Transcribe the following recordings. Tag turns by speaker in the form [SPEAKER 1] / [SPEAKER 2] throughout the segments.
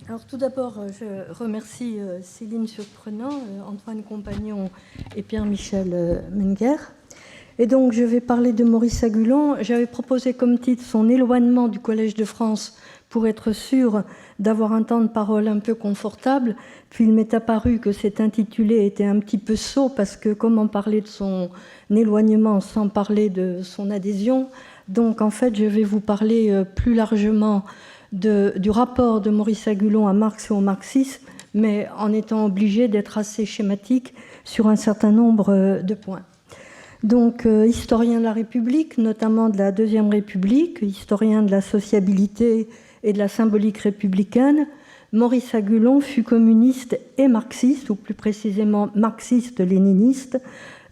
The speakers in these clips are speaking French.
[SPEAKER 1] Alors tout d'abord, je remercie Céline Surprenant, Antoine Compagnon et Pierre-Michel Menger. Et donc je vais parler de Maurice Agulon. J'avais proposé comme titre son éloignement du Collège de France pour être sûr d'avoir un temps de parole un peu confortable. Puis il m'est apparu que cet intitulé était un petit peu sot parce que comment parler de son éloignement sans parler de son adhésion. Donc en fait je vais vous parler plus largement du rapport de Maurice Agulon à Marx et au marxisme, mais en étant obligé d'être assez schématique sur un certain nombre de points. Donc, historien de la République, notamment de la Deuxième République, historien de la sociabilité et de la symbolique républicaine, Maurice Agulon fut communiste et marxiste, ou plus précisément marxiste-léniniste,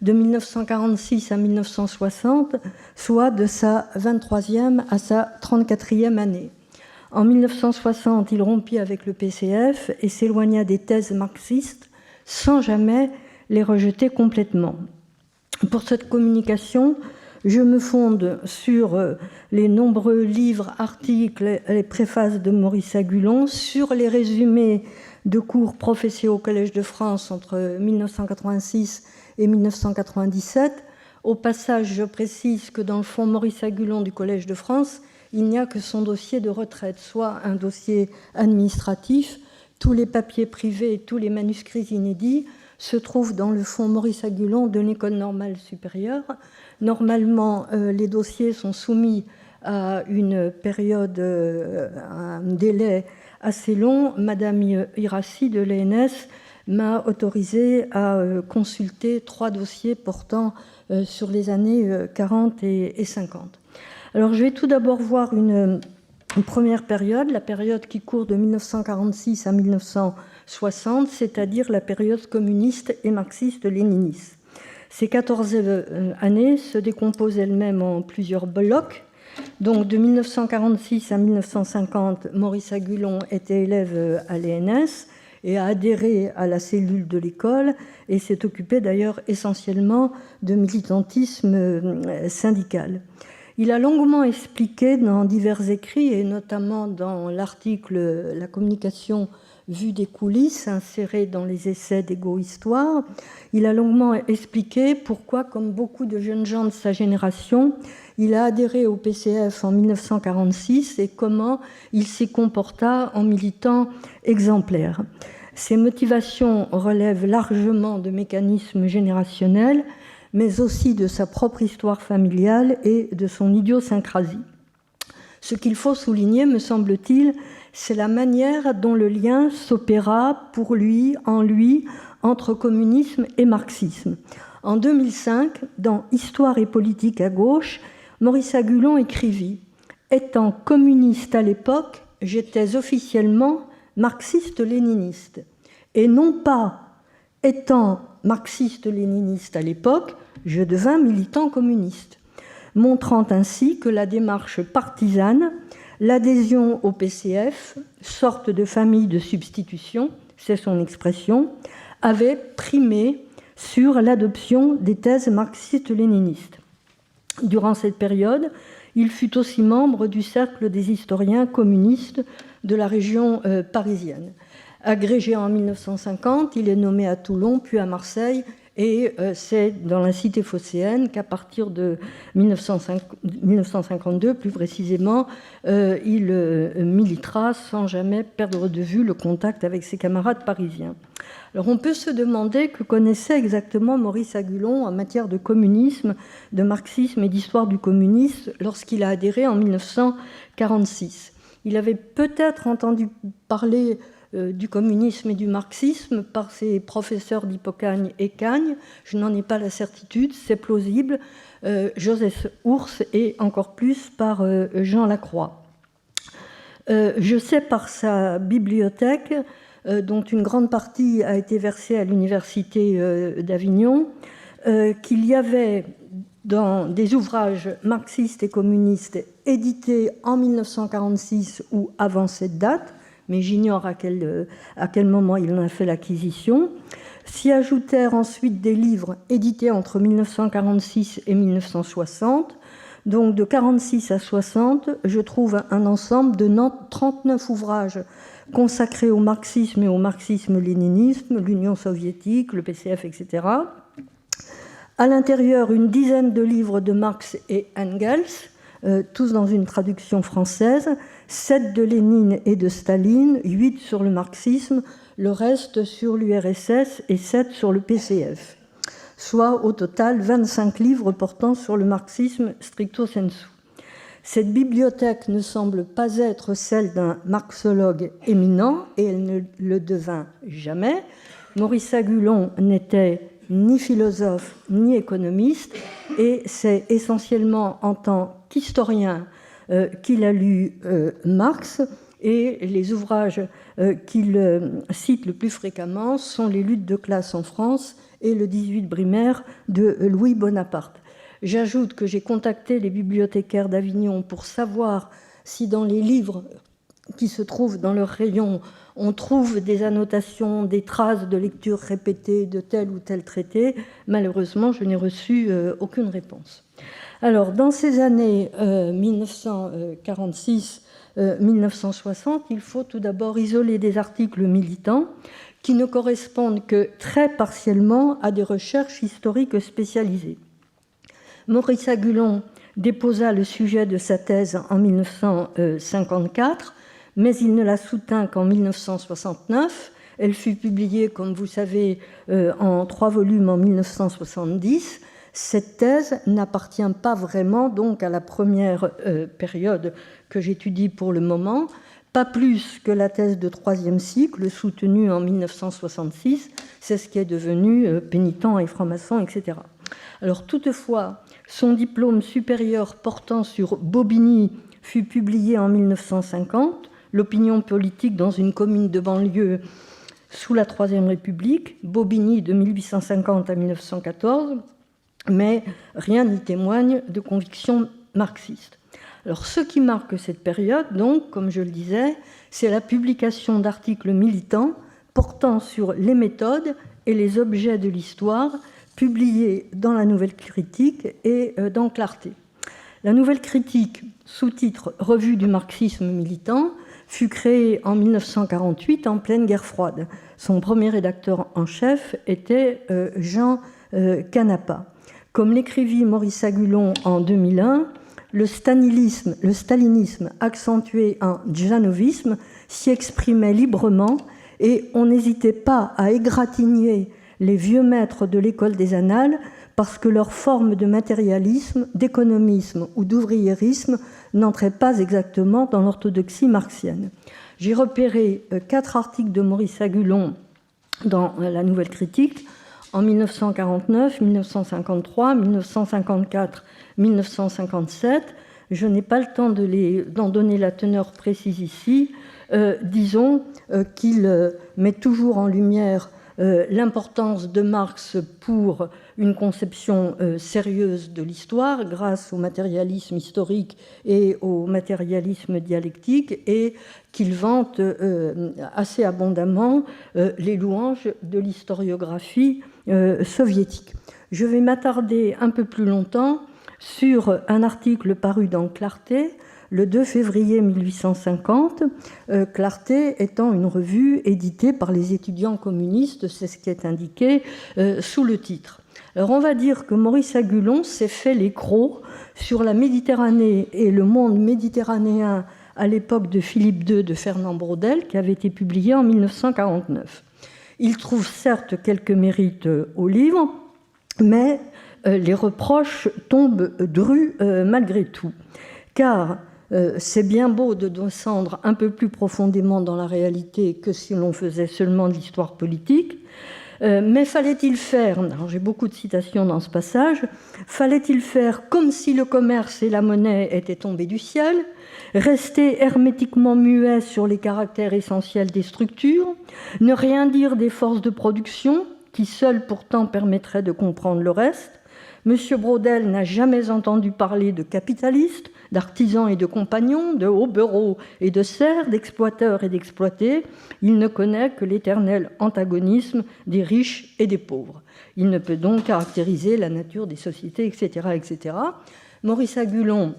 [SPEAKER 1] de 1946 à 1960, soit de sa 23e à sa 34e année. En 1960, il rompit avec le PCF et s'éloigna des thèses marxistes sans jamais les rejeter complètement. Pour cette communication, je me fonde sur les nombreux livres, articles, les préfaces de Maurice Agulon, sur les résumés de cours professés au Collège de France entre 1986 et 1997. Au passage, je précise que dans le fonds Maurice Agulon du Collège de France, il n'y a que son dossier de retraite, soit un dossier administratif. Tous les papiers privés et tous les manuscrits inédits se trouvent dans le fonds Maurice Agulon de l'École normale supérieure. Normalement, les dossiers sont soumis à une période, à un délai assez long. Madame Hirassi de l'ENS m'a autorisé à consulter 3 dossiers portant sur les années 40 et 50. Alors, je vais tout d'abord voir une première période, la période qui court de 1946 à 1960, c'est-à-dire la période communiste et marxiste-léniniste. Ces 14 années se décomposent elles-mêmes en plusieurs blocs. Donc, de 1946 à 1950, Maurice Agulon était élève à l'ENS et a adhéré à la cellule de l'école et s'est occupé d'ailleurs essentiellement de militantisme syndical. Il a longuement expliqué dans divers écrits, et notamment dans l'article « La communication vue des coulisses » inséré dans les essais d'Égo-Histoire, il a longuement expliqué pourquoi, comme beaucoup de jeunes gens de sa génération, il a adhéré au PCF en 1946 et comment il s'y comporta en militant exemplaire. Ses motivations relèvent largement de mécanismes générationnels, mais aussi de sa propre histoire familiale et de son idiosyncrasie. Ce qu'il faut souligner, me semble-t-il, c'est la manière dont le lien s'opéra pour lui, entre communisme et marxisme. En 2005, dans Histoire et politique à gauche, Maurice Agulon écrivit « Étant communiste à l'époque, j'étais officiellement marxiste-léniniste. Et non pas étant marxiste-léniniste à l'époque, je devins militant communiste, montrant ainsi que la démarche partisane, l'adhésion au PCF, sorte de famille de substitution, c'est son expression, avait primé sur l'adoption des thèses marxistes-léninistes. Durant cette période, il fut aussi membre du cercle des historiens communistes de la région parisienne. Agrégé en 1950, il est nommé à Toulon, puis à Marseille, et c'est dans la cité phocéenne qu'à partir de 1952, plus précisément, il militera sans jamais perdre de vue le contact avec ses camarades parisiens. Alors on peut se demander que connaissait exactement Maurice Agulon en matière de communisme, de marxisme et d'histoire du communisme lorsqu'il a adhéré en 1946. Il avait peut-être entendu parler du communisme et du marxisme par ses professeurs d'Hippocagne et Cagne. Je n'en ai pas la certitude, c'est plausible. Joseph Ours et encore plus par Jean Lacroix. Je sais par sa bibliothèque, dont une grande partie a été versée à l'université d'Avignon, qu'il y avait dans des ouvrages marxistes et communistes édités en 1946 ou avant cette date, mais j'ignore à quel moment il en a fait l'acquisition. S'y ajoutèrent ensuite des livres édités entre 1946 et 1960. Donc de 46 à 60, je trouve un ensemble de 39 ouvrages consacrés au marxisme et au marxisme-léninisme, l'Union soviétique, le PCF, etc. À l'intérieur, une dizaine de livres de Marx et Engels, tous dans une traduction française, 7 de Lénine et de Staline, 8 sur le marxisme, le reste sur l'URSS et 7 sur le PCF, soit au total 25 livres portant sur le marxisme stricto sensu. Cette bibliothèque ne semble pas être celle d'un marxologue éminent, et elle ne le devint jamais. Maurice Agulon n'était ni philosophe ni économiste, et c'est essentiellement en tant qu'historien qu'il a lu Marx, et les ouvrages qu'il cite le plus fréquemment sont Les luttes de classe en France et le 18 Brumaire de Louis Bonaparte. J'ajoute que j'ai contacté les bibliothécaires d'Avignon pour savoir si dans les livres qui se trouvent dans leur rayon, on trouve des annotations, des traces de lecture répétée de tel ou tel traité. Malheureusement, je n'ai reçu aucune réponse. Alors, dans ces années 1946-1960, il faut tout d'abord isoler des articles militants qui ne correspondent que très partiellement à des recherches historiques spécialisées. Maurice Agulon déposa le sujet de sa thèse en 1954, mais il ne la soutint qu'en 1969. Elle fut publiée, comme vous savez, en 3 volumes en 1970. Cette thèse n'appartient pas vraiment donc à la première période que j'étudie pour le moment, pas plus que la thèse de 3e cycle soutenue en 1966. C'est ce qui est devenu Pénitent et franc-maçon, etc. Alors toutefois, son diplôme supérieur portant sur Bobigny fut publié en 1950, L'opinion politique dans une commune de banlieue sous la Troisième République, Bobigny de 1850 à 1914, mais rien n'y témoigne de conviction marxiste. Alors ce qui marque cette période, donc, comme je le disais, c'est la publication d'articles militants portant sur les méthodes et les objets de l'histoire, publiés dans la Nouvelle Critique et dans Clarté. La Nouvelle Critique, sous-titre « Revue du marxisme militant », fut créée en 1948 en pleine guerre froide. Son premier rédacteur en chef était Jean Canapa. Comme l'écrivit Maurice Agulon en 2001, le stalinisme accentué en djanovisme s'y exprimait librement et on n'hésitait pas à égratigner les vieux maîtres de l'école des annales parce que leur forme de matérialisme, d'économisme ou d'ouvriérisme n'entrait pas exactement dans l'orthodoxie marxienne. J'ai repéré 4 articles de Maurice Agulon dans la Nouvelle Critique en 1949, 1953, 1954, 1957. Je n'ai pas le temps d'en donner la teneur précise ici. Disons qu'il met toujours en lumière l'importance de Marx pour une conception sérieuse de l'histoire grâce au matérialisme historique et au matérialisme dialectique, et qu'il vante assez abondamment les louanges de l'historiographie soviétique. Je vais m'attarder un peu plus longtemps sur un article paru dans Clarté le 2 février 1850, Clarté étant une revue éditée par les étudiants communistes, c'est ce qui est indiqué sous le titre. Alors on va dire que Maurice Agulon s'est fait les crocs sur la Méditerranée et le monde méditerranéen à l'époque de Philippe II de Fernand Braudel, qui avait été publié en 1949. Il trouve certes quelques mérites au livre, mais les reproches tombent drus malgré tout. Car c'est bien beau de descendre un peu plus profondément dans la réalité que si l'on faisait seulement de l'histoire politique, mais fallait-il faire, j'ai beaucoup de citations dans ce passage, fallait-il faire comme si le commerce et la monnaie étaient tombés du ciel, rester hermétiquement muet sur les caractères essentiels des structures, ne rien dire des forces de production, qui seules pourtant permettraient de comprendre le reste. M. Braudel n'a jamais entendu parler de capitalistes, d'artisans et de compagnons, de hobereaux et de serfs, d'exploiteurs et d'exploités. Il ne connaît que l'éternel antagonisme des riches et des pauvres. Il ne peut donc caractériser la nature des sociétés, etc., etc. Maurice Agulon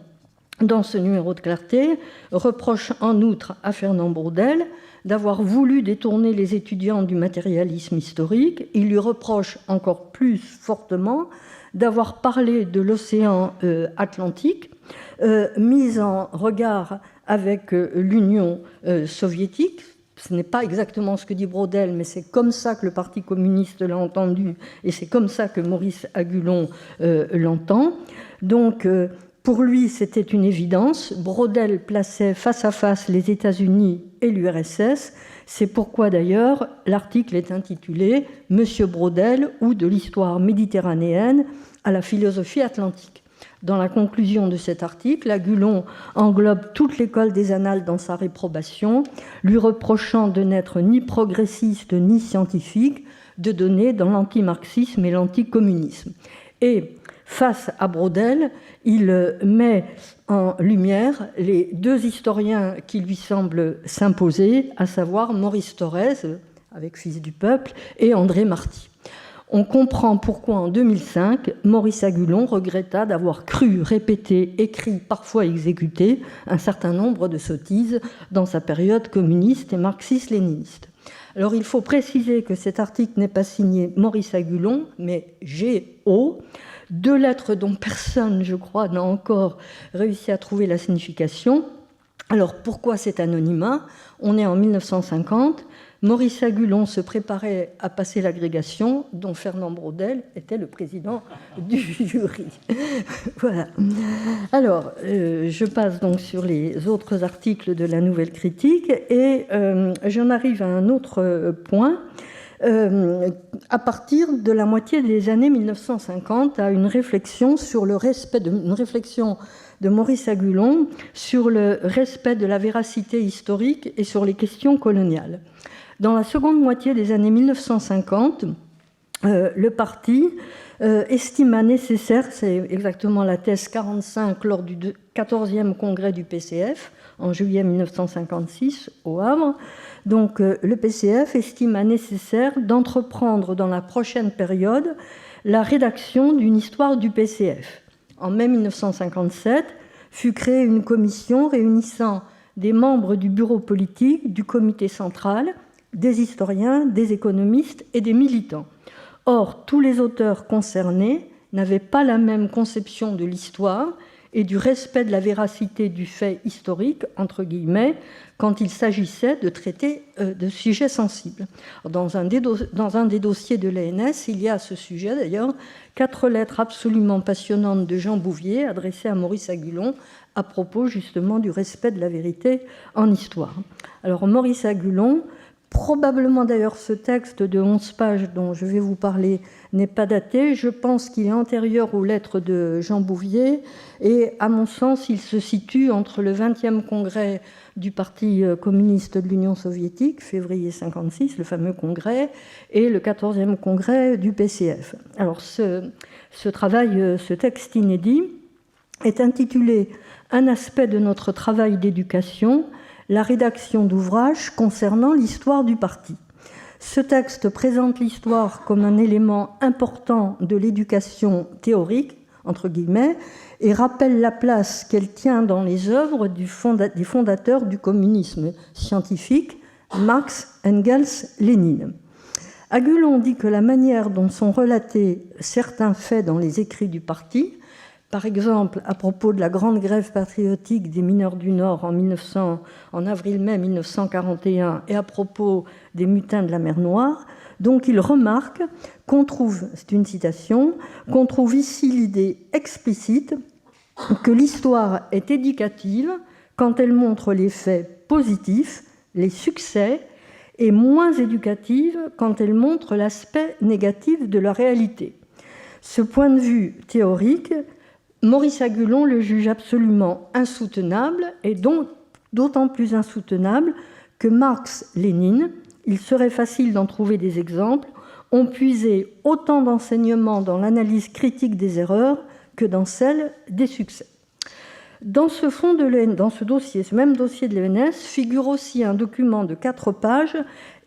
[SPEAKER 1] dans ce numéro de Clarté, reproche en outre à Fernand Braudel d'avoir voulu détourner les étudiants du matérialisme historique. Il lui reproche encore plus fortement d'avoir parlé de l'océan Atlantique, mis en regard avec l'Union soviétique. Ce n'est pas exactement ce que dit Braudel, mais c'est comme ça que le Parti communiste l'a entendu, et c'est comme ça que Maurice Agulon l'entend. Donc, pour lui, c'était une évidence. Braudel plaçait face à face les États-Unis et l'URSS. C'est pourquoi, d'ailleurs, l'article est intitulé « Monsieur Braudel ou de l'histoire méditerranéenne à la philosophie atlantique ». Dans la conclusion de cet article, Agulon englobe toute l'école des annales dans sa réprobation, lui reprochant de n'être ni progressiste ni scientifique, de donner dans l'antimarxisme et l'anticommunisme. Et face à Braudel, il met en lumière les deux historiens qui lui semblent s'imposer, à savoir Maurice Thorez, avec Fils du peuple, et André Marty. On comprend pourquoi en 2005, Maurice Agulon regretta d'avoir cru, répété, écrit, parfois exécuté un certain nombre de sottises dans sa période communiste et marxiste-léniniste. Alors il faut préciser que cet article n'est pas signé Maurice Agulon, mais G.O., deux lettres dont personne, je crois, n'a encore réussi à trouver la signification. Alors pourquoi cet anonymat ? On est en 1950. Maurice Agulon se préparait à passer l'agrégation, dont Fernand Braudel était le président du jury. Voilà. Alors, je passe donc sur les autres articles de la Nouvelle Critique et j'en arrive à un autre point. À partir de la moitié des années 1950, à une réflexion sur le respect une réflexion de Maurice Agulon sur le respect de la véracité historique et sur les questions coloniales. Dans la seconde moitié des années 1950, le parti estima nécessaire, c'est exactement la thèse 45 lors du 14e congrès du PCF, en juillet 1956 au Havre, donc le PCF estima nécessaire d'entreprendre dans la prochaine période la rédaction d'une histoire du PCF. En mai 1957, fut créée une commission réunissant des membres du bureau politique, du comité central, des historiens, des économistes et des militants. Or, tous les auteurs concernés n'avaient pas la même conception de l'histoire et du respect de la véracité du fait historique, entre guillemets, quand il s'agissait de traiter de sujets sensibles. Dans un des dossiers de l'ANS, il y a à ce sujet, d'ailleurs, 4 lettres absolument passionnantes de Jean Bouvier adressées à Maurice Agulon à propos justement du respect de la vérité en histoire. Alors, Maurice Agulon, probablement d'ailleurs ce texte de 11 pages dont je vais vous parler n'est pas daté. Je pense qu'il est antérieur aux lettres de Jean Bouvier et à mon sens il se situe entre le 20e congrès du Parti communiste de l'Union soviétique, février 56, le fameux congrès, et le 14e congrès du PCF. Alors ce travail, ce texte inédit est intitulé « Un aspect de notre travail d'éducation », la rédaction d'ouvrages concernant l'histoire du parti. Ce texte présente l'histoire comme un élément important de l'éducation théorique, entre guillemets, et rappelle la place qu'elle tient dans les œuvres des fondateurs du communisme scientifique, Marx, Engels, Lénine. Agulon dit que la manière dont sont relatés certains faits dans les écrits du parti, par exemple, à propos de la grande grève patriotique des mineurs du Nord en avril-mai 1941 et à propos des mutins de la mer Noire, donc il remarque qu'on trouve, c'est une citation, qu'on trouve ici l'idée explicite que l'histoire est éducative quand elle montre les faits positifs, les succès, et moins éducative quand elle montre l'aspect négatif de la réalité. Ce point de vue théorique, Maurice Agulon le juge absolument insoutenable, et donc d'autant plus insoutenable que Marx, Lénine, il serait facile d'en trouver des exemples, ont puisé autant d'enseignements dans l'analyse critique des erreurs que dans celle des succès. Dans ce dossier, ce même dossier de l'ENS, figure aussi un document de 4 pages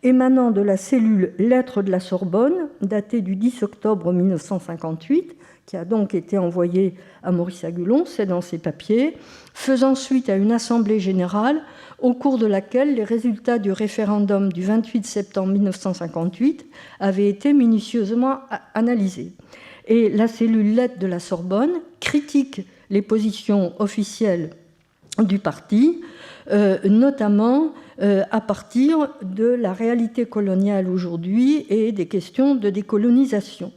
[SPEAKER 1] émanant de la cellule Lettres de la Sorbonne, datée du 10 octobre 1958, qui a donc été envoyé à Maurice Agulon, c'est dans ses papiers, faisant suite à une assemblée générale au cours de laquelle les résultats du référendum du 28 septembre 1958 avaient été minutieusement analysés. Et la cellule Lettres de la Sorbonne critique les positions officielles du parti, notamment à partir de la réalité coloniale aujourd'hui et des questions de décolonisation.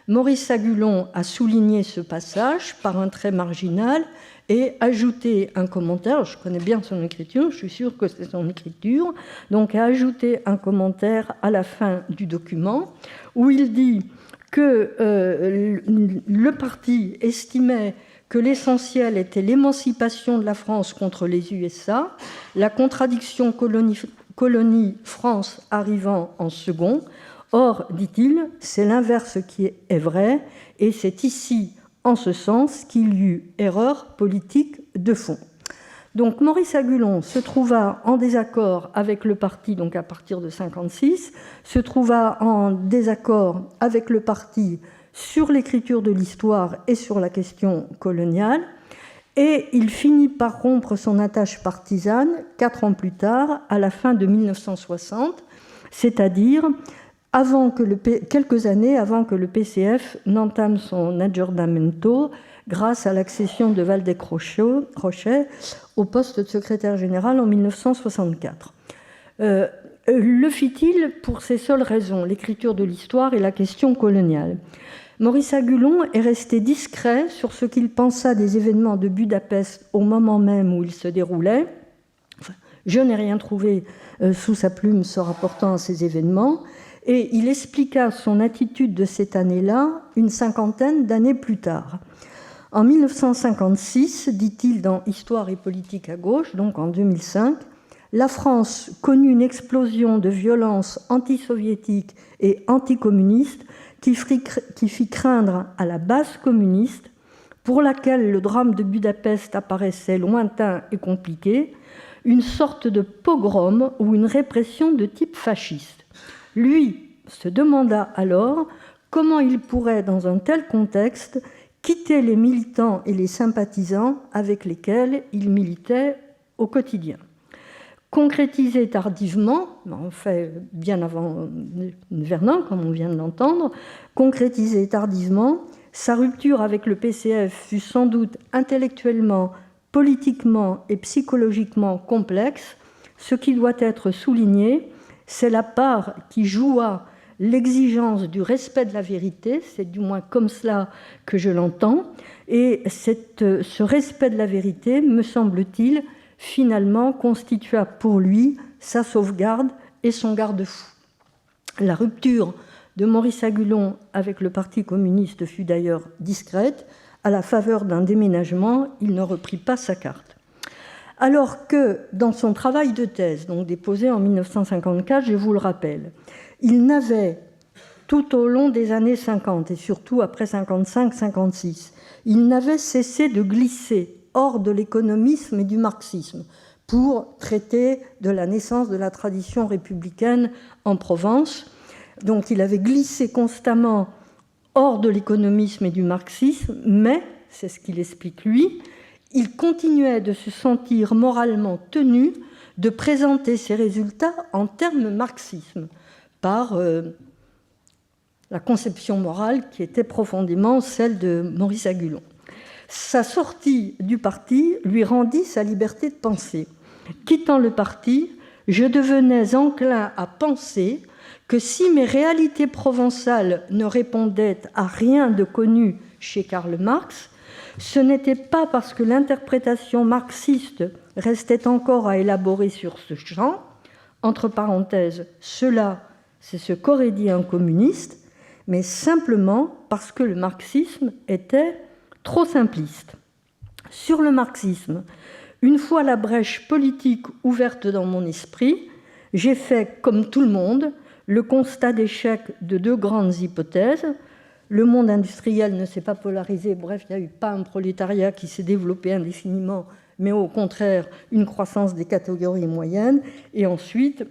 [SPEAKER 1] Maurice Agulon a souligné ce passage par un trait marginal et ajouté un commentaire. Je connais bien son écriture, je suis sûre que c'est son écriture. Donc, a ajouté un commentaire à la fin du document où il dit que le parti estimait que l'essentiel était l'émancipation de la France contre les USA, la contradiction colonie-France arrivant en second. Or, dit-il, c'est l'inverse qui est vrai, et c'est ici, en ce sens, qu'il y eut erreur politique de fond. Donc Maurice Agulon se trouva en désaccord avec le parti, donc à partir de 1956, se trouva en désaccord avec le parti sur l'écriture de l'histoire et sur la question coloniale, et il finit par rompre son attache partisane 4 ans plus tard, à la fin de 1960, c'est-à-dire quelques années avant que le PCF n'entame son aggiornamento grâce à l'accession de Waldeck-Rochet au poste de secrétaire général en 1964. Le fit-il pour ces seules raisons, l'écriture de l'histoire et la question coloniale? Maurice Agulon est resté discret sur ce qu'il pensa des événements de Budapest au moment même où ils se déroulaient. Enfin, je n'ai rien trouvé sous sa plume se rapportant à ces événements, et il expliqua son attitude de cette année-là une 50aine d'années plus tard. En 1956, dit-il dans Histoire et politique à gauche, donc en 2005, la France connut une explosion de violence antisoviétique et anticommuniste qui fit craindre à la base communiste, pour laquelle le drame de Budapest apparaissait lointain et compliqué, une sorte de pogrom ou une répression de type fasciste. Lui se demanda alors comment il pourrait, dans un tel contexte, quitter les militants et les sympathisants avec lesquels il militait au quotidien. Concrétisé tardivement, en fait bien avant Vernon, comme on vient de l'entendre, concrétisé tardivement, sa rupture avec le PCF fut sans doute intellectuellement, politiquement et psychologiquement complexe. Ce qui doit être souligné, c'est la part qui joua l'exigence du respect de la vérité, c'est du moins comme cela que je l'entends, et ce respect de la vérité, me semble-t-il, finalement constitua pour lui sa sauvegarde et son garde-fou. La rupture de Maurice Agulon avec le Parti communiste fut d'ailleurs discrète. À la faveur d'un déménagement, il ne reprit pas sa carte. Alors que dans son travail de thèse, donc déposé en 1954, je vous le rappelle, il n'avait, tout au long des années 50 et surtout après 55-56, il n'avait cessé de glisser hors de l'économisme et du marxisme pour traiter de la naissance de la tradition républicaine en Provence. Donc il avait glissé constamment hors de l'économisme et du marxisme, mais, c'est ce qu'il explique lui, il continuait de se sentir moralement tenu de présenter ses résultats en termes marxisme, par la conception morale qui était profondément celle de Maurice Agulon. Sa sortie du parti lui rendit sa liberté de penser. Quittant le parti, je devenais enclin à penser que si mes réalités provençales ne répondaient à rien de connu chez Karl Marx, ce n'était pas parce que l'interprétation marxiste restait encore à élaborer sur ce champ, entre parenthèses, cela, c'est ce qu'aurait dit un communiste, mais simplement parce que le marxisme était trop simpliste. Sur le marxisme, une fois la brèche politique ouverte dans mon esprit, j'ai fait, comme tout le monde, le constat d'échec de 2 grandes hypothèses. le monde industriel ne s'est pas polarisé, bref, il n'y a eu pas un prolétariat qui s'est développé indéfiniment, mais au contraire une croissance des catégories moyennes, et ensuite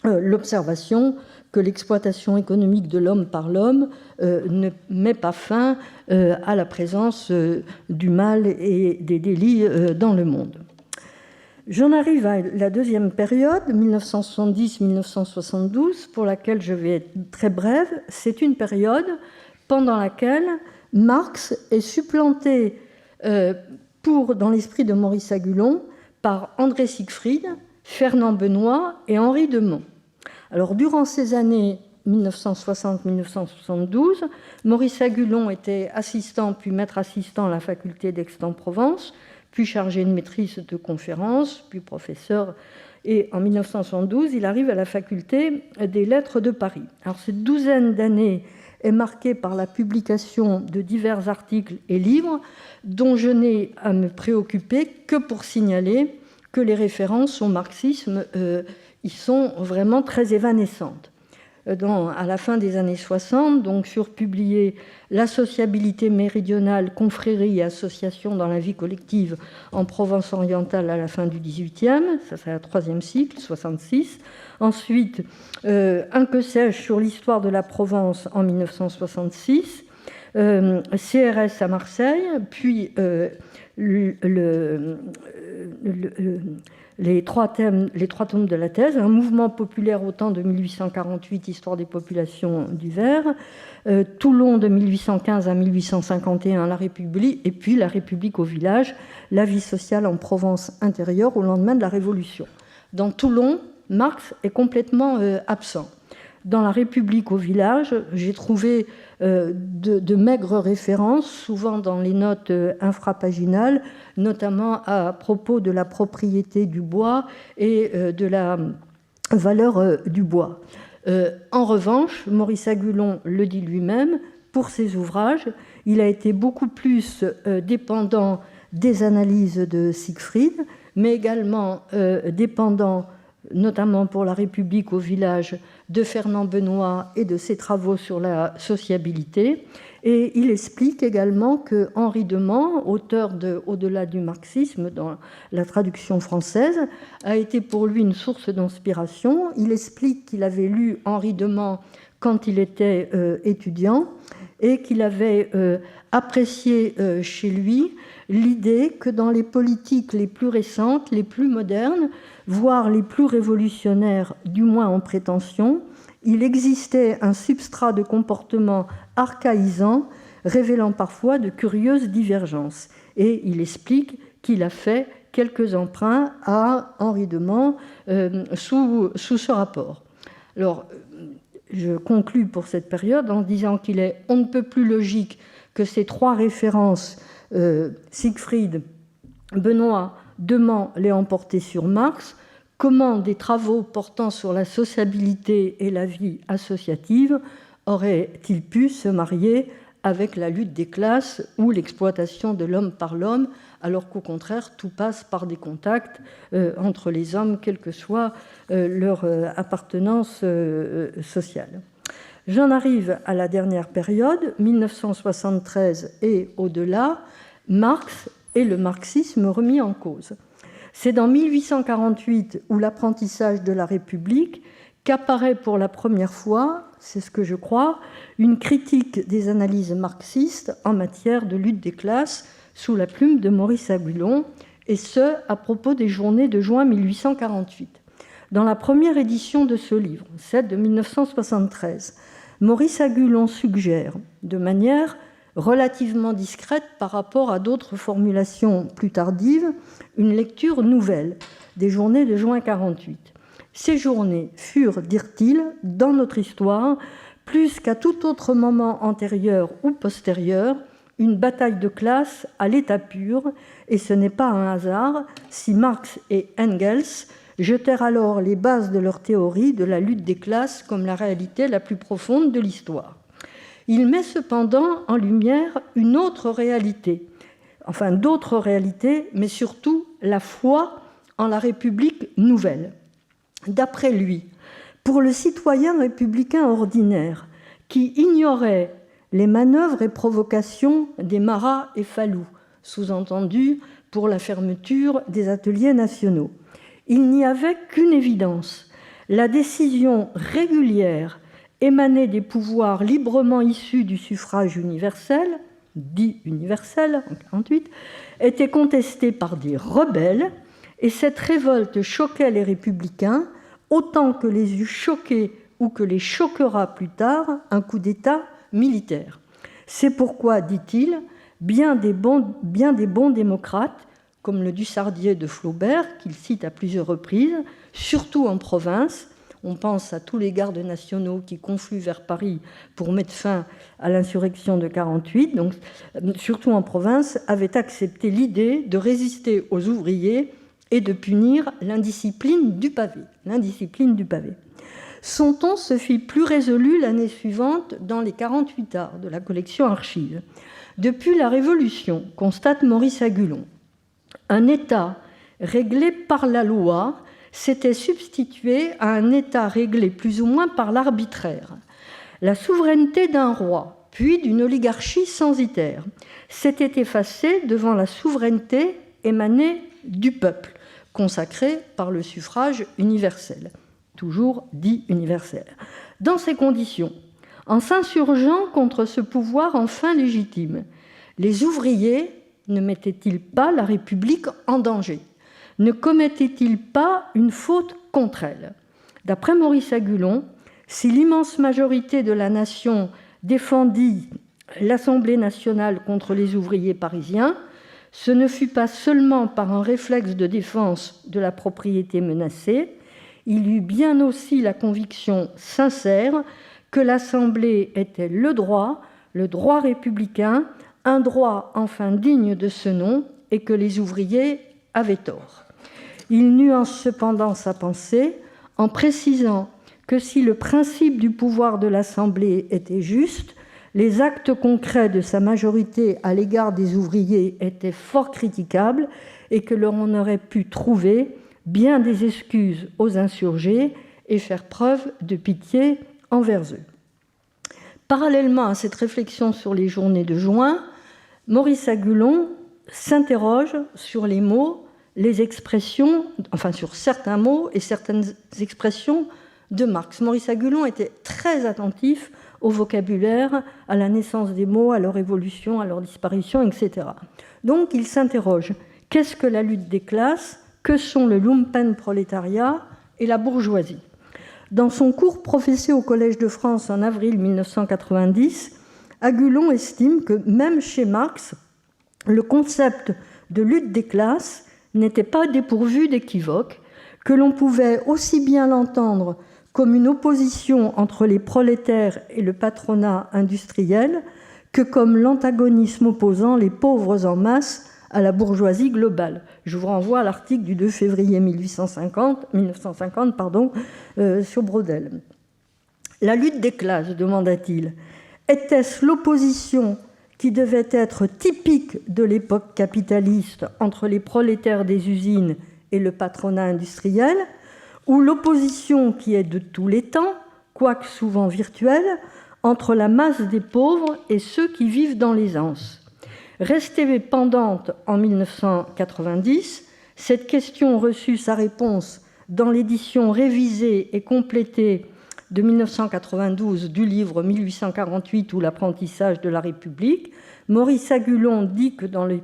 [SPEAKER 1] l'observation que l'exploitation économique de l'homme par l'homme ne met pas fin à la présence du mal et des délits dans le monde. J'en arrive à la deuxième période, 1970-1972, pour laquelle je vais être très brève. C'est une période pendant laquelle Marx est supplanté dans l'esprit de Maurice Agulon par André Siegfried, Fernand Benoît et Henri Demont. Alors, durant ces années 1960-1972, Maurice Agulon était assistant puis maître assistant à la faculté d'Aix-en-Provence, puis chargé de maîtrise de conférences, puis professeur. Et en 1972, il arrive à la faculté des lettres de Paris. Alors, cette douzaine d'années est marquée par la publication de divers articles et livres dont je n'ai à me préoccuper que pour signaler que les références au marxisme y sont vraiment très évanescentes. À la fin des années 60, donc surpublié La sociabilité méridionale, confrérie et association dans la vie collective en Provence orientale à la fin du XVIIIe, ça c'est le troisième cycle, 66. Ensuite, Un que sais-je sur l'histoire de la Provence en 1966, CRS à Marseille, puis les trois tomes de la thèse, un mouvement populaire au temps de 1848, histoire des populations du Ver, Toulon de 1815 à 1851, la République, et puis la République au village, la vie sociale en Provence intérieure au lendemain de la Révolution. Dans Toulon, Marx est complètement absent. Dans la République au village, j'ai trouvé de maigres références, souvent dans les notes infrapaginales, notamment à propos de la propriété du bois et de la valeur du bois. En revanche, Maurice Agulon le dit lui-même, pour ses ouvrages, il a été beaucoup plus dépendant des analyses de Siegfried, mais également dépendant, notamment pour la République au village, de Fernand Benoît et de ses travaux sur la sociabilité. Et il explique également que Henri Demont, auteur de Au-delà du marxisme dans la traduction française, a été pour lui une source d'inspiration. Il explique qu'il avait lu Henri Demont quand il était étudiant et qu'il avait apprécié chez lui l'idée que dans les politiques les plus récentes, les plus modernes, voire les plus révolutionnaires, du moins en prétention, il existait un substrat de comportement archaïsant, révélant parfois de curieuses divergences. Et il explique qu'il a fait quelques emprunts à Henri Demont sous ce rapport. Alors, je conclus pour cette période en disant qu'il est on ne peut plus logique que ces trois références, Siegfried, Benoît, Demont, l'aient emporté sur Marx. Comment des travaux portant sur la sociabilité et la vie associative auraient-ils pu se marier avec la lutte des classes ou l'exploitation de l'homme par l'homme, alors qu'au contraire, tout passe par des contacts entre les hommes, quelle que soit leur appartenance sociale. J'en arrive à la dernière période, 1973 et au-delà, Marx et le marxisme remis en cause. C'est dans 1848, où l'apprentissage de la République, qu'apparaît pour la première fois, c'est ce que je crois, une critique des analyses marxistes en matière de lutte des classes sous la plume de Maurice Agulon, et ce, à propos des journées de juin 1848. Dans la première édition de ce livre, celle de 1973, Maurice Agulon suggère, de manière relativement discrète par rapport à d'autres formulations plus tardives, une lecture nouvelle des journées de juin 48. Ces journées furent, dit-il, dans notre histoire, plus qu'à tout autre moment antérieur ou postérieur, une bataille de classe à l'état pur, et ce n'est pas un hasard si Marx et Engels jetèrent alors les bases de leur théorie de la lutte des classes comme la réalité la plus profonde de l'histoire. Il met cependant en lumière une autre réalité, enfin d'autres réalités, mais surtout la foi en la République nouvelle. D'après lui, pour le citoyen républicain ordinaire qui ignorait les manœuvres et provocations des Marat et Fallou, sous-entendu pour la fermeture des ateliers nationaux. Il n'y avait qu'une évidence, la décision régulière émanée des pouvoirs librement issus du suffrage universel, dit universel en 1948, était contestée par des rebelles, et cette révolte choquait les républicains autant que les eût choqués ou que les choquera plus tard un coup d'État militaire. C'est pourquoi, dit-il, bien des bons démocrates, comme le Dussardier de Flaubert, qu'il cite à plusieurs reprises, surtout en province, on pense à tous les gardes nationaux qui confluent vers Paris pour mettre fin à l'insurrection de 1948, donc surtout en province, avaient accepté l'idée de résister aux ouvriers et de punir l'indiscipline du pavé. Son ton se fit plus résolu l'année suivante dans les 48 arts de la collection Archives. Depuis la Révolution, constate Maurice Agulon, un État réglé par la loi s'était substitué à un État réglé plus ou moins par l'arbitraire. La souveraineté d'un roi, puis d'une oligarchie censitaire, s'était effacée devant la souveraineté émanée du peuple, consacrée par le suffrage universel, toujours dit universel. Dans ces conditions, en s'insurgeant contre ce pouvoir enfin légitime, les ouvriers ne mettaient-ils pas la République en danger ? Ne commettaient-ils pas une faute contre elle ? D'après Maurice Agulon, si l'immense majorité de la nation défendit l'Assemblée nationale contre les ouvriers parisiens, ce ne fut pas seulement par un réflexe de défense de la propriété menacée, il eut bien aussi la conviction sincère que l'Assemblée était le droit républicain, un droit enfin digne de ce nom, et que les ouvriers avaient tort. Il nuance cependant sa pensée en précisant que si le principe du pouvoir de l'Assemblée était juste, les actes concrets de sa majorité à l'égard des ouvriers étaient fort critiquables et que l'on aurait pu trouver bien des excuses aux insurgés et faire preuve de pitié envers eux. Parallèlement à cette réflexion sur les journées de juin, Maurice Agulon s'interroge sur les mots, les expressions, enfin sur certains mots et certaines expressions de Marx. Maurice Agulon était très attentif au vocabulaire, à la naissance des mots, à leur évolution, à leur disparition, etc. Donc il s'interroge, qu'est-ce que la lutte des classes ? Que sont le lumpenprolétariat et la bourgeoisie ? Dans son cours professé au Collège de France en avril 1990, Agulon estime que même chez Marx, le concept de lutte des classes n'était pas dépourvu d'équivoque, que l'on pouvait aussi bien l'entendre comme une opposition entre les prolétaires et le patronat industriel que comme l'antagonisme opposant les pauvres en masse à la bourgeoisie globale. Je vous renvoie à l'article du 2 février 1950 sur Braudel. La lutte des classes, demanda-t-il, était-ce l'opposition qui devait être typique de l'époque capitaliste entre les prolétaires des usines et le patronat industriel, ou l'opposition qui est de tous les temps, quoique souvent virtuelle, entre la masse des pauvres et ceux qui vivent dans l'aisance ? Restée pendante en 1990, cette question reçut sa réponse dans l'édition révisée et complétée de 1992 du livre 1848 ou l'apprentissage de la République. Maurice Agulon dit que dans le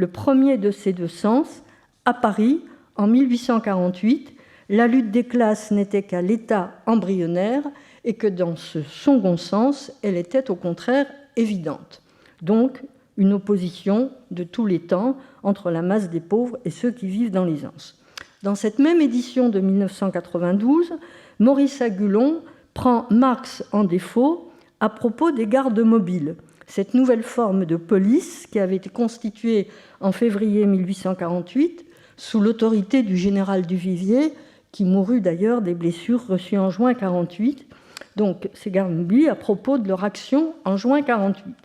[SPEAKER 1] premier de ces deux sens, à Paris, en 1848, la lutte des classes n'était qu'à l'état embryonnaire et que dans ce second sens, elle était au contraire évidente. Donc, une opposition de tous les temps entre la masse des pauvres et ceux qui vivent dans l'aisance. Dans cette même édition de 1992, Maurice Agulon prend Marx en défaut à propos des gardes mobiles, cette nouvelle forme de police qui avait été constituée en février 1848 sous l'autorité du général Duvivier, qui mourut d'ailleurs des blessures reçues en juin 1948. Donc, ces gardes mobiles à propos de leur action en juin 1948.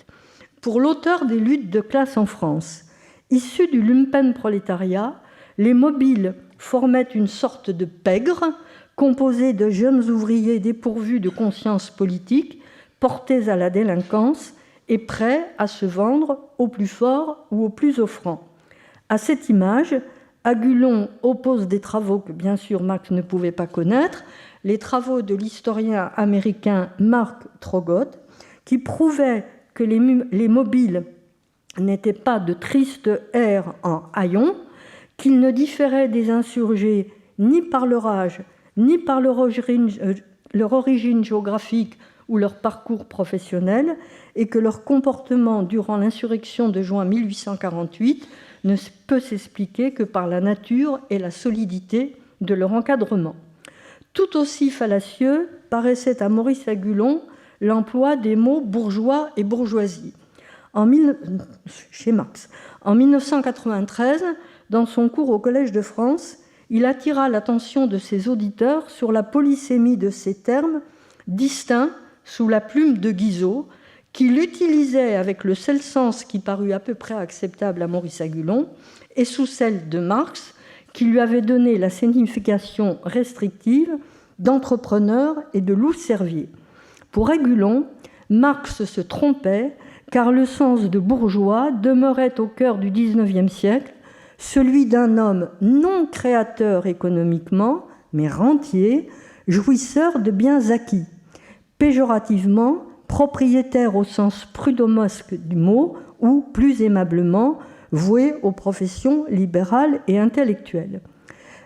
[SPEAKER 1] Pour l'auteur des luttes de classe en France, issus du lumpenprolétariat, les mobiles formaient une sorte de pègre composé de jeunes ouvriers dépourvus de conscience politique, portés à la délinquance et prêts à se vendre au plus fort ou au plus offrant. À cette image, Agulon oppose des travaux que bien sûr Marx ne pouvait pas connaître, les travaux de l'historien américain Mark Traugott, qui prouvaient que les mobiles n'étaient pas de tristes airs en haillons, qu'ils ne différaient des insurgés ni par leur âge, ni par leur origine géographique ou leur parcours professionnel, et que leur comportement durant l'insurrection de juin 1848 ne peut s'expliquer que par la nature et la solidité de leur encadrement. Tout aussi fallacieux paraissait à Maurice Agulon l'emploi des mots bourgeois et bourgeoisie. Chez Marx. En 1993, dans son cours au Collège de France, il attira l'attention de ses auditeurs sur la polysémie de ces termes distincts sous la plume de Guizot, qu'il utilisait avec le seul sens qui parut à peu près acceptable à Maurice Agulon, et sous celle de Marx, qui lui avait donné la signification restrictive d'entrepreneur et de loup-cervier. Pour Agulon, Marx se trompait, car le sens de bourgeois demeurait au cœur du XIXe siècle, celui d'un homme non créateur économiquement, mais rentier, jouisseur de biens acquis, péjorativement propriétaire au sens prud'homesque du mot, ou plus aimablement voué aux professions libérales et intellectuelles.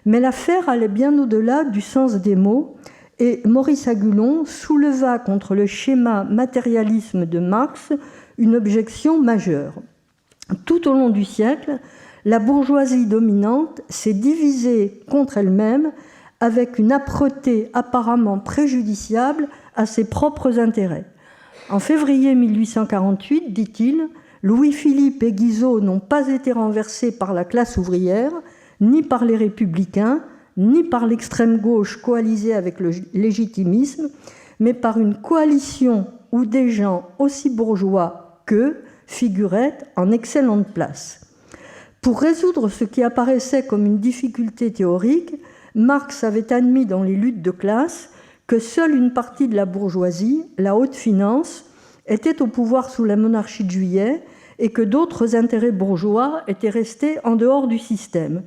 [SPEAKER 1] Mais l'affaire allait bien au-delà du sens des mots, et Maurice Agulon souleva contre le schéma matérialisme de Marx une objection majeure. Tout au long du siècle, la bourgeoisie dominante s'est divisée contre elle-même avec une âpreté apparemment préjudiciable à ses propres intérêts. En février 1848, dit-il, Louis-Philippe et Guizot n'ont pas été renversés par la classe ouvrière, ni par les républicains, ni par l'extrême gauche coalisée avec le légitimisme, mais par une coalition où des gens aussi bourgeois qu'eux figuraient en excellente place. Pour résoudre ce qui apparaissait comme une difficulté théorique, Marx avait admis dans les luttes de classe que seule une partie de la bourgeoisie, la haute finance, était au pouvoir sous la monarchie de Juillet et que d'autres intérêts bourgeois étaient restés en dehors du système.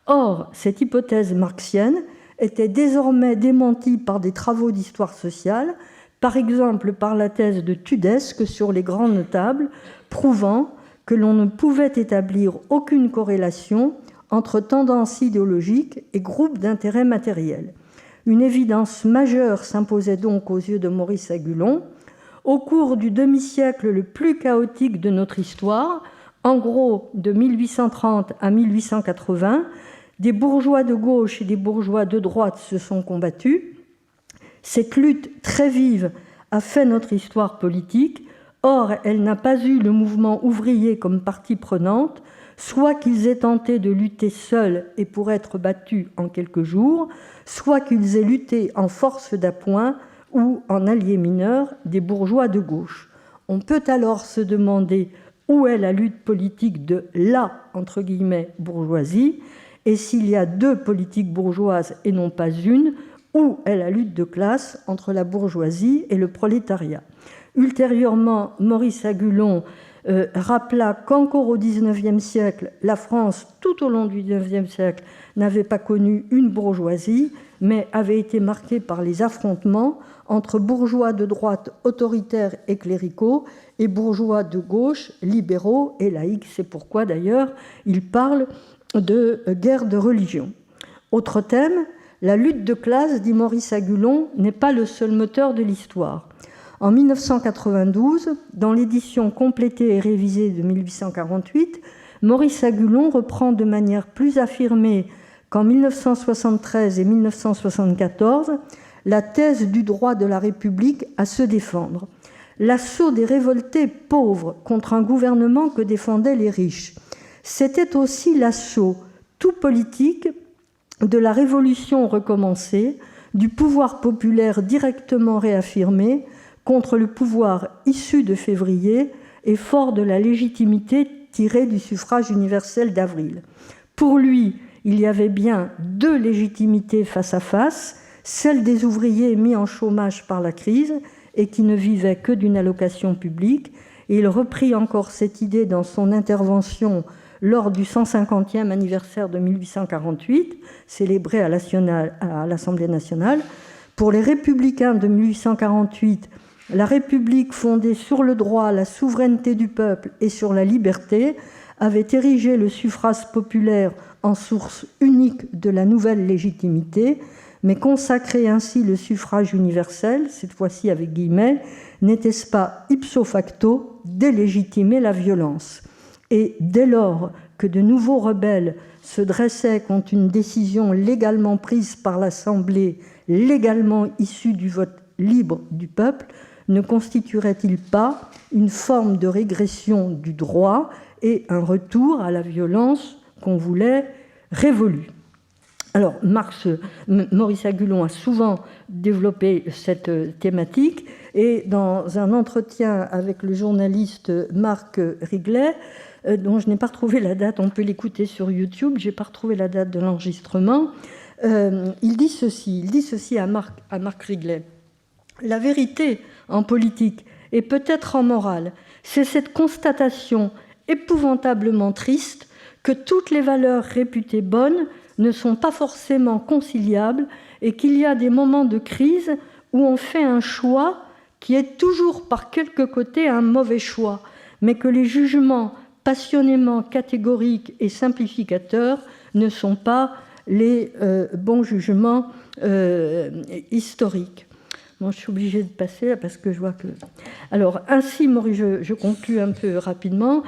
[SPEAKER 1] Or, cette hypothèse marxienne était désormais démentie par des travaux d'histoire sociale, par exemple par la thèse de Tudesque sur les grands notables, prouvant que l'on ne pouvait établir aucune corrélation entre tendances idéologiques et groupes d'intérêts matériels. Une évidence majeure s'imposait donc aux yeux de Maurice Agulon. Au cours du demi-siècle le plus chaotique de notre histoire, en gros de 1830 à 1880, des bourgeois de gauche et des bourgeois de droite se sont combattus. Cette lutte très vive a fait notre histoire politique. Or, elle n'a pas eu le mouvement ouvrier comme partie prenante, soit qu'ils aient tenté de lutter seuls et pour être battus en quelques jours, soit qu'ils aient lutté en force d'appoint ou en alliés mineurs des bourgeois de gauche. On peut alors se demander où est la lutte politique de la, entre guillemets, bourgeoisie, et s'il y a deux politiques bourgeoises et non pas une, où est la lutte de classe entre la bourgeoisie et le prolétariat. Ultérieurement, Maurice Agulon rappela qu'encore au XIXe siècle, la France, tout au long du XIXe siècle, n'avait pas connu une bourgeoisie, mais avait été marquée par les affrontements entre bourgeois de droite autoritaires et cléricaux et bourgeois de gauche libéraux et laïcs. C'est pourquoi d'ailleurs il parle de guerre de religion. Autre thème, la lutte de classe, dit Maurice Agulon, n'est pas le seul moteur de l'histoire. En 1992, dans l'édition complétée et révisée de 1848, Maurice Agulon reprend de manière plus affirmée qu'en 1973 et 1974 la thèse du droit de la République à se défendre. L'assaut des révoltés pauvres contre un gouvernement que défendaient les riches. C'était aussi l'assaut tout politique de la révolution recommencée, du pouvoir populaire directement réaffirmé contre le pouvoir issu de février et fort de la légitimité tirée du suffrage universel d'avril. Pour lui, il y avait bien deux légitimités face à face, celle des ouvriers mis en chômage par la crise et qui ne vivaient que d'une allocation publique. Et il reprit encore cette idée dans son intervention lors du 150e anniversaire de 1848, célébré à l'Assemblée nationale. Pour les républicains de 1848, la République fondée sur le droit, la souveraineté du peuple et sur la liberté avait érigé le suffrage populaire en source unique de la nouvelle légitimité, mais consacrer ainsi le suffrage universel, cette fois-ci avec guillemets, n'était-ce pas ipso facto délégitimer la violence? Et dès lors que de nouveaux rebelles se dressaient contre une décision légalement prise par l'Assemblée, légalement issue du vote libre du peuple, ne constituerait-il pas une forme de régression du droit et un retour à la violence qu'on voulait révolue? Alors, Maurice Agulon a souvent développé cette thématique, et dans un entretien avec le journaliste Marc Riglet, dont je n'ai pas retrouvé la date, on peut l'écouter sur YouTube, je n'ai pas retrouvé la date de l'enregistrement, il dit ceci à Marc Riglet. La vérité en politique et peut-être en morale, c'est cette constatation épouvantablement triste que toutes les valeurs réputées bonnes ne sont pas forcément conciliables et qu'il y a des moments de crise où on fait un choix qui est toujours par quelque côté un mauvais choix, mais que les jugements passionnément catégoriques et simplificateurs ne sont pas les bons jugements historiques. Bon, je suis obligée de passer là parce que je vois que... Alors, ainsi, je conclus un peu rapidement.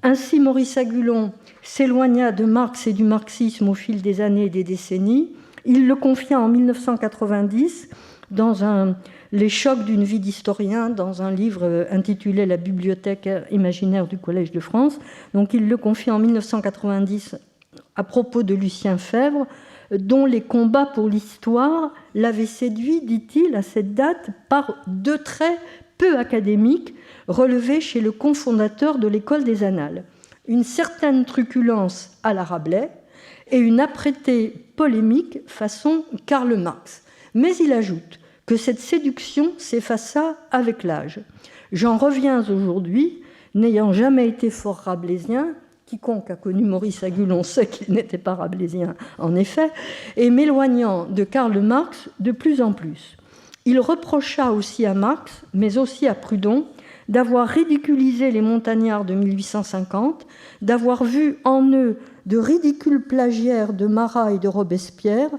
[SPEAKER 1] Ainsi, Maurice Agulon s'éloigna de Marx et du marxisme au fil des années et des décennies. Il le confia en 1990 dans Les chocs d'une vie d'historien, dans un livre intitulé La bibliothèque imaginaire du Collège de France. Donc, il le confia en 1990 à propos de Lucien Febvre, dont les combats pour l'histoire l'avaient séduit, dit-il, à cette date, par deux traits peu académiques relevés chez le cofondateur de l'École des Annales. Une certaine truculence à la Rabelais et une apprêtée polémique façon Karl Marx. Mais il ajoute que cette séduction s'effaça avec l'âge. J'en reviens aujourd'hui, n'ayant jamais été fort rabelaisien, quiconque a connu Maurice Agulon sait qu'il n'était pas rabelaisien, en effet, et m'éloignant de Karl Marx de plus en plus. Il reprocha aussi à Marx, mais aussi à Proudhon, d'avoir ridiculisé les montagnards de 1850, d'avoir vu en eux de ridicules plagiaires de Marat et de Robespierre,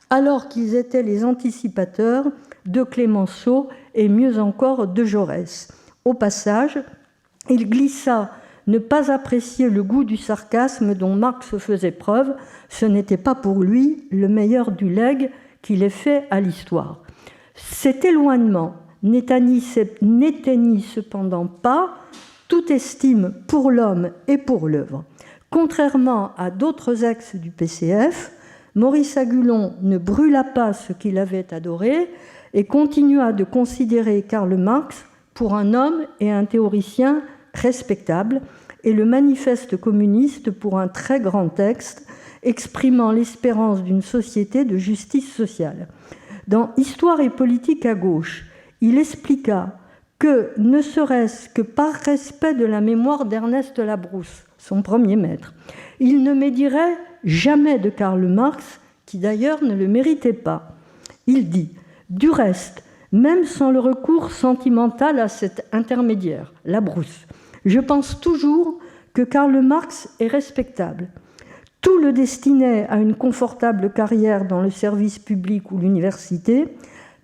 [SPEAKER 1] alors qu'ils étaient les anticipateurs de Clémenceau et mieux encore de Jaurès. Au passage, il glissa ne pas apprécier le goût du sarcasme dont Marx faisait preuve, ce n'était pas pour lui le meilleur du legs qu'il ait fait à l'histoire. Cet éloignement n'éteignit cependant pas toute estime pour l'homme et pour l'œuvre. Contrairement à d'autres ex du PCF, Maurice Agulon ne brûla pas ce qu'il avait adoré et continua de considérer Karl Marx pour un homme et un théoricien respectable, et le manifeste communiste pour un très grand texte exprimant l'espérance d'une société de justice sociale. Dans Histoire et politique à gauche, il expliqua que, ne serait-ce que par respect de la mémoire d'Ernest Labrousse, son premier maître, il ne médirait jamais de Karl Marx, qui d'ailleurs ne le méritait pas. Il dit « Du reste, même sans le recours sentimental à cet intermédiaire, Labrousse, je pense toujours que Karl Marx est respectable. Tout le destinait à une confortable carrière dans le service public ou l'université.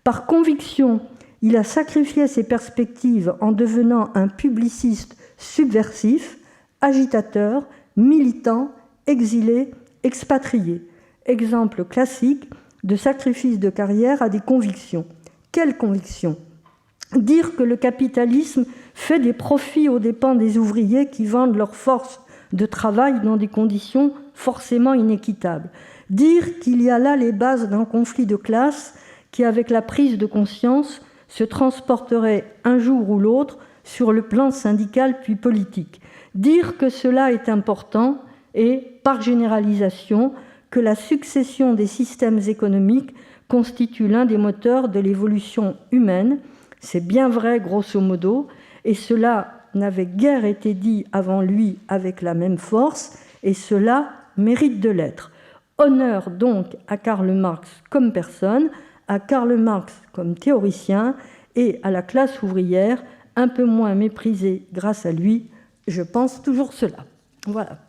[SPEAKER 1] Par conviction, il a sacrifié ses perspectives en devenant un publiciste subversif, agitateur, militant, exilé, expatrié. Exemple classique de sacrifice de carrière à des convictions. Quelles convictions ? Dire que le capitalisme fait des profits aux dépens des ouvriers qui vendent leur force de travail dans des conditions forcément inéquitables. Dire qu'il y a là les bases d'un conflit de classe qui, avec la prise de conscience, se transporterait un jour ou l'autre sur le plan syndical puis politique. Dire que cela est important et, par généralisation, que la succession des systèmes économiques constitue l'un des moteurs de l'évolution humaine, C'est bien vrai, grosso modo, et cela n'avait guère été dit avant lui avec la même force, et cela mérite de l'être. Honneur donc à Karl Marx comme personne, à Karl Marx comme théoricien, et à la classe ouvrière, un peu moins méprisée grâce à lui. Je pense toujours cela. Voilà.